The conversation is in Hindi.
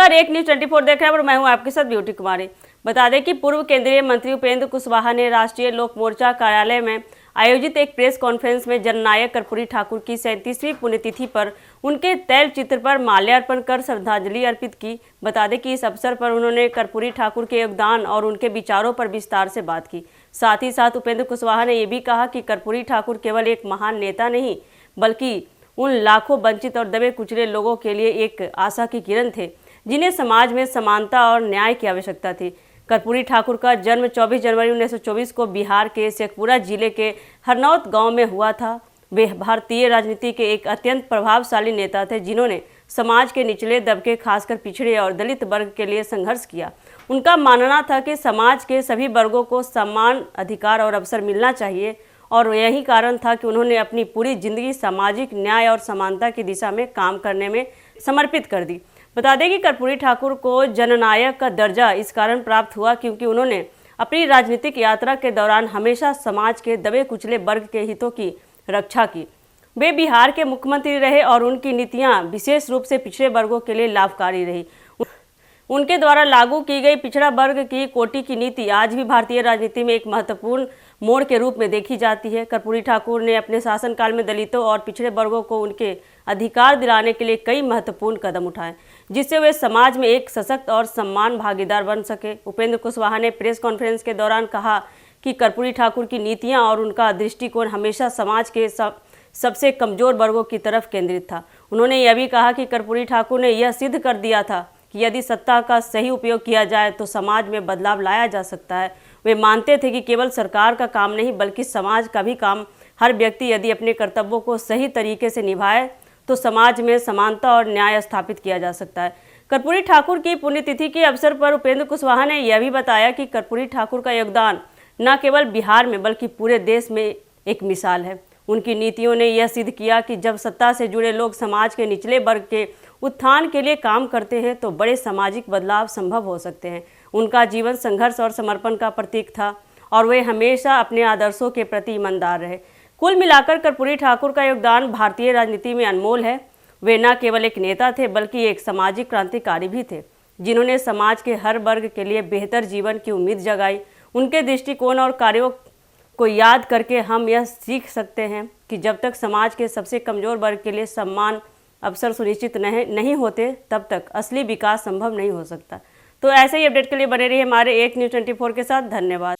नमस्कार, एक न्यूज 24 देख रहे हैं और मैं हूं आपके साथ ब्यूटी कुमारी। बता दें कि पूर्व केंद्रीय मंत्री उपेंद्र कुशवाहा ने राष्ट्रीय लोक मोर्चा कार्यालय में आयोजित एक प्रेस कॉन्फ्रेंस में जननायक कर्पूरी ठाकुर की 37वीं पुण्यतिथि पर उनके तैल चित्र पर माल्यार्पण कर श्रद्धांजलि अर्पित की। बता दें कि इस अवसर पर उन्होंने कर्पूरी ठाकुर के योगदान और उनके विचारों पर विस्तार से बात की। साथ ही साथ उपेंद्र कुशवाहा ने ये भी कहा कि कर्पूरी ठाकुर केवल एक महान नेता नहीं बल्कि उन लाखों वंचित और दबे कुचले लोगों के लिए एक आशा की किरण थे जिन्हें समाज में समानता और न्याय की आवश्यकता थी। कर्पूरी ठाकुर का जन्म 24 जनवरी 1924 को बिहार के शेखपुरा जिले के हरनौत गांव में हुआ था। वे भारतीय राजनीति के एक अत्यंत प्रभावशाली नेता थे जिन्होंने समाज के निचले दबके खासकर पिछड़े और दलित वर्ग के लिए संघर्ष किया। उनका मानना था कि समाज के सभी वर्गों को समान अधिकार और अवसर मिलना चाहिए और यही कारण था कि उन्होंने अपनी पूरी जिंदगी सामाजिक न्याय और समानता की दिशा में काम करने में समर्पित कर दी। बता दें कि कर्पूरी ठाकुर को जननायक का दर्जा इस कारण प्राप्त हुआ क्योंकि उन्होंने अपनी राजनीतिक यात्रा के दौरान हमेशा समाज के दबे कुचले वर्ग के हितों की रक्षा की। वे बिहार के मुख्यमंत्री रहे और उनकी नीतियां विशेष रूप से पिछड़े वर्गों के लिए लाभकारी रही। उनके द्वारा लागू की गई पिछड़ा वर्ग की कोटि की नीति आज भी भारतीय राजनीति में एक महत्वपूर्ण मोड़ के रूप में देखी जाती है। कर्पूरी ठाकुर ने अपने शासनकाल में दलितों और पिछड़े वर्गों को उनके अधिकार दिलाने के लिए कई महत्वपूर्ण कदम उठाए जिससे वे समाज में एक सशक्त और सम्मान भागीदार बन सके। उपेंद्र कुशवाहा ने प्रेस कॉन्फ्रेंस के दौरान कहा कि कर्पूरी ठाकुर की नीतियां और उनका दृष्टिकोण हमेशा समाज के सबसे कमजोर वर्गों की तरफ केंद्रित था। उन्होंने यह भी कहा कि कर्पूरी ठाकुर ने यह सिद्ध कर दिया था कि यदि सत्ता का सही उपयोग किया जाए तो समाज में बदलाव लाया जा सकता है। वे मानते थे कि केवल सरकार का काम नहीं बल्कि समाज का भी काम। हर व्यक्ति यदि अपने कर्तव्यों को सही तरीके से निभाए तो समाज में समानता और न्याय स्थापित किया जा सकता है। कर्पूरी ठाकुर की पुण्यतिथि के अवसर पर उपेंद्र कुशवाहा ने यह भी बताया कि कर्पूरी ठाकुर का योगदान न केवल बिहार में बल्कि पूरे देश में एक मिसाल है। उनकी नीतियों ने यह सिद्ध किया कि जब सत्ता से जुड़े लोग समाज के निचले वर्ग के उत्थान के लिए काम करते हैं तो बड़े सामाजिक बदलाव संभव हो सकते हैं। उनका जीवन संघर्ष और समर्पण का प्रतीक था और वे हमेशा अपने आदर्शों के प्रति ईमानदार रहे। कुल मिलाकर कर्पूरी ठाकुर का योगदान भारतीय राजनीति में अनमोल है। वे न केवल एक नेता थे बल्कि एक सामाजिक क्रांतिकारी भी थे जिन्होंने समाज के हर वर्ग के लिए बेहतर जीवन की उम्मीद जगाई। उनके दृष्टिकोण और कार्यों को याद करके हम यह सीख सकते हैं कि जब तक समाज के सबसे कमजोर वर्ग के लिए सम्मान अवसर सुनिश्चित नहीं होते तब तक असली विकास संभव नहीं हो सकता। तो ऐसे ही अपडेट के लिए बने रहिए हमारे एक न्यूज़ 24 के साथ। धन्यवाद।